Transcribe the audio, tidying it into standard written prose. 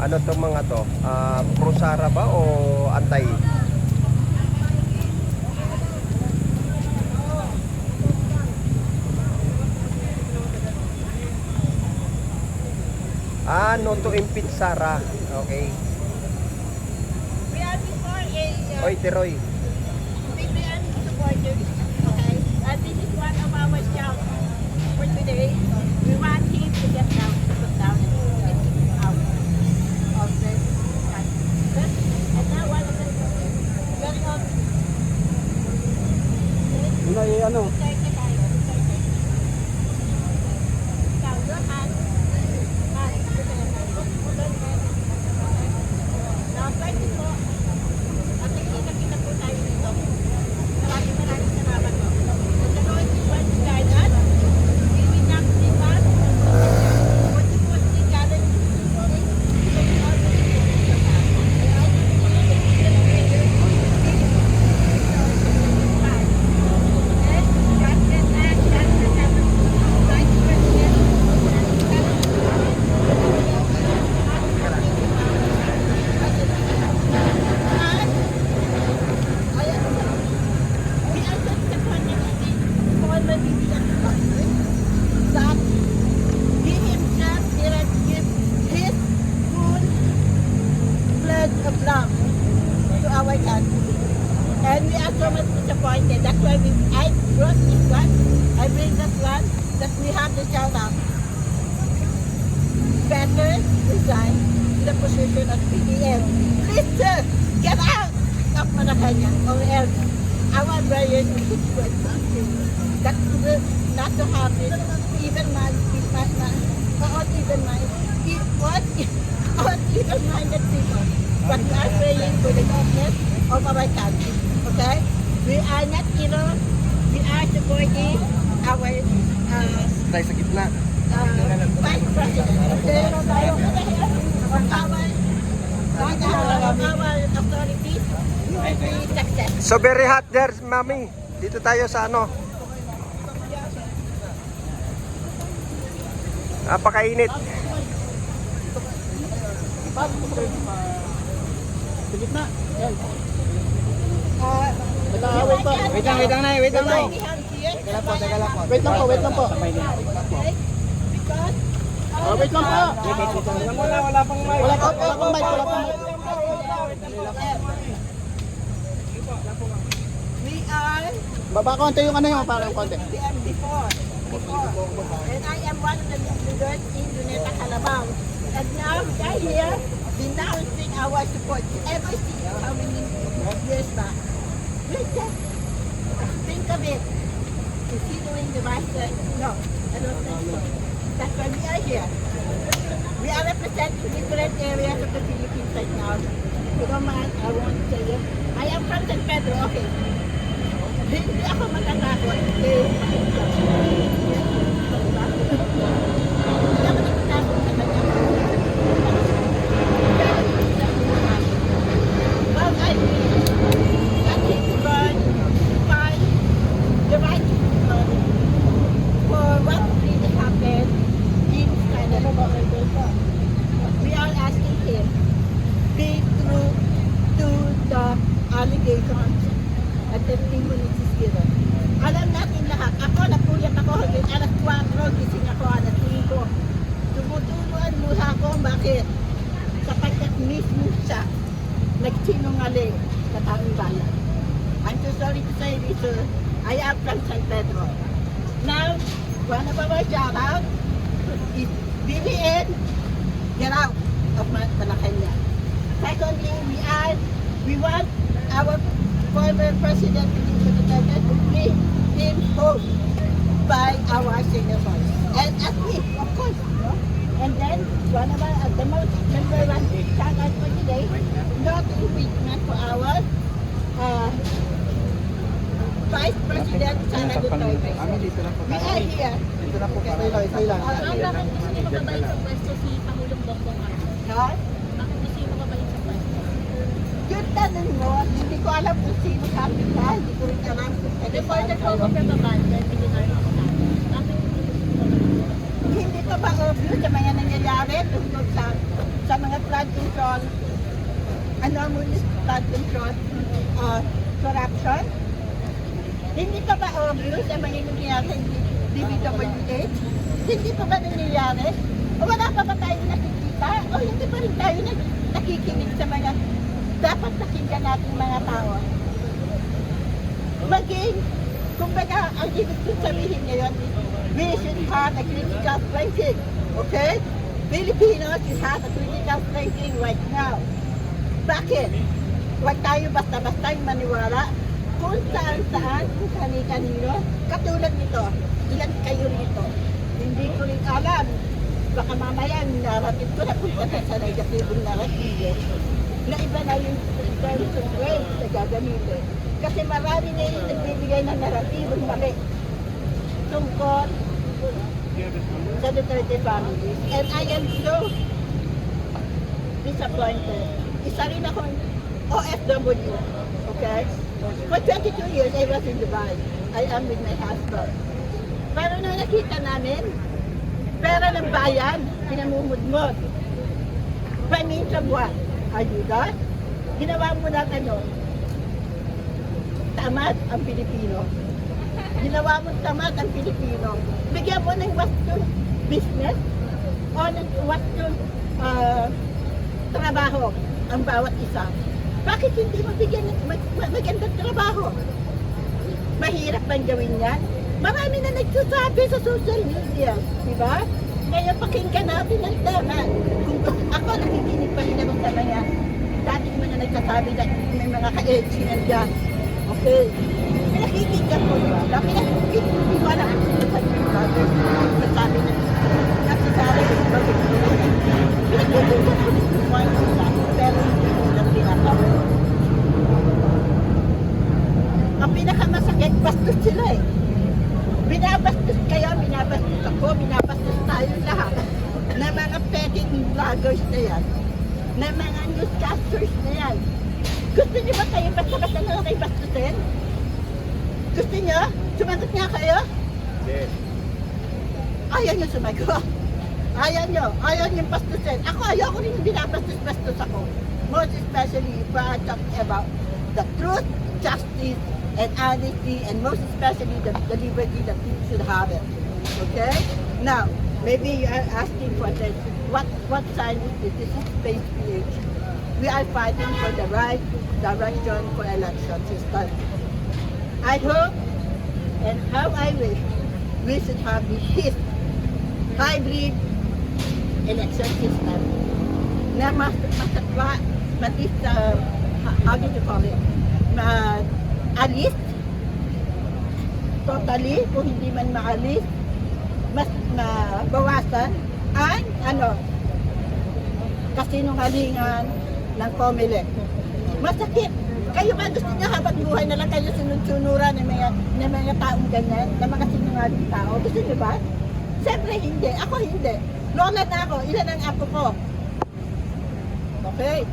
Ano tong mga to? Prosara ba o Antay? No to impede Sara. Okay. We are before a Oy, Teroy. BBM supporters, okay? And this is one of our shouts for today. We want him to get down, to put down, and get him out of this country. And now one of the very Ano? of love to our country. And we are so much disappointed. That's why I brought this one. I bring this one that we have to shout out. Better resign the position of PDM. Please, sir, get out of Malacanang or else our brothers will quit something. That will not to happen. Even man, not even mind, even-minded people. But we are praying for the government of our country. Okay? We are not evil. We are supporting our Tayo sa gitna. Vice President. Okay? Our authorities will be successful. So very hot there, Mami. Dito tayo sa ano. Napakainit. Sa gitna. Yan. Wait Wait lang, Nay. Wait lang, Nay. Teka lang po. Wait lang po. Because Wait lang po. Wala pang mic. Wala pang mic. we are Baba konti yung ano yung parang konti. before. And I am one of the leaders in Luneta Calabao. And now we are here denouncing our support ever since how many years back. Listen, think of it. Considering the vice no, I don't think so. That's why we are here. We are representing different areas of the Philippines right now. If you don't mind, I want to tell you. I am from San Pedro, okay. Hindi ako matatakot. Hindi ako natatakot sa kanya. Well, I believe that he is going to find the right people for what really happened in Canada. We are asking him be true to the allegations at testimonies is given. Alam natin lahat. Ako, napuyat ako hanggang alas 4, gising ako alas 5. Tumutuluan mula ako. Bakit? Sapagkat mismo siya nagsinungaling sa taong bayan. I'm so sorry to say this, sir. I am from San Pedro. Now, one of our shout out is BBN, get out of Malacanang. Secondly, we want our former President Duterte to bring him home by our senators. And at least, of course, no? And then, one of our, the most number one shout out for today, not impeachment for our Vice President Sara Duterte. We are here. Dito na po. Kayo lang. Bakit gusto niyo mababait sa pwesto si Pangulong Bongbong Marcos? Ha? Bakit gusto niyo mababait sa pwesto? Yung tanong mo, hindi ko alam kung sino sabi ka, hindi ko rin alam kung sino Reporter po ako from Abad, Pilipinas. Bakit gusto niyo mababait? hindi ka ba obvious sa mga nangyayari tungkol sa mga flood control, flood control, corruption? Hindi ka ba obvious sa mga nangyayari sa DPWH? Hindi pa ba nangyayari? O wala pa ba tayo nakikita? O hindi pa rin tayo nakikinig sa mga dapat nakinggan nating mga tao? Maging, kumbaga, ang ibig kong sabihin ngayon, we should have a critical thinking, okay? Filipinos should have a critical thinking right now. Bakit? Huwag tayo basta-basta yung maniwala kung saan-saan, kung kani-kanino. Katulad nito, ilan kayo rito? Hindi ko rin alam. Baka mamaya, narrative ko na punta sa negatibong narrative. Na iba na yung terms of grace na gagamitin. Kasi marami na yung nagbibigay ng narratibong mali tungkol sa Duterte families. And I am so disappointed. Isa rin akong OFW, okay? For 22 years, I was in Dubai. I am with my husband. Pero nung nakita namin, pera ng bayan, pinamumudmod. By means of what? Ayuda? Ginawa mo na ano? Tamad ang Pilipino. Ginawa mo tamad ang Pilipino. Bigyan mo ng western business o ng western trabaho ang bawat isa. Bakit hindi mo bigyan ng magandang trabaho? Mahirap bang gawin yan? Marami na nagsasabi sa social media, di ba? Kaya pakinggan natin ang tama. Kung ako nakikinig pa rin naman sa mga dati mo na nagsasabi na may mga ka-edgy nandiyan. Okay. Pinakikinggan ko yun. Dami na wala ang nagsasabi na nagsasabi na pinakikinggan ko yung point nila. Pero hindi ko lang pinatawa. Ang pinakamasakit, bastos sila eh. Binabastos kayo, binabastos ako, binabastos tayo lahat. Na mga petty vloggers na yan. Na mga newscasters na yan. Gusto niyo ba kayo basta-basta na kayo bastusin? Gusto niyo? Sumagot nga kayo? Yes. Ayaw niyo sumagot. Ayaw niyo bastusin. Ako ayoko rin yung binabastos-bastos ako. Most especially if I talk about the truth, justice, and honesty, and most especially the liberty that people should have it. Okay? Now, maybe you are asking for this. What sign is this? This is Space PH. We are fighting for the right direction for election system. I hope and how I wish we should have this hybrid election system. Na how do you call it? Alis, totally, kung hindi man maalis, mas mabawasan ang kasinungalingan ng COMELEC. Masakit. Kayo ba gusto niyo habang buhay na lang kayo sunod-sunuran ng mga taong ganyan, ng mga sinungaling tao? Gusto niyo ba? Siyempre hindi. Ako hindi. Lola na ako. Ilan ang apo ko? Okay.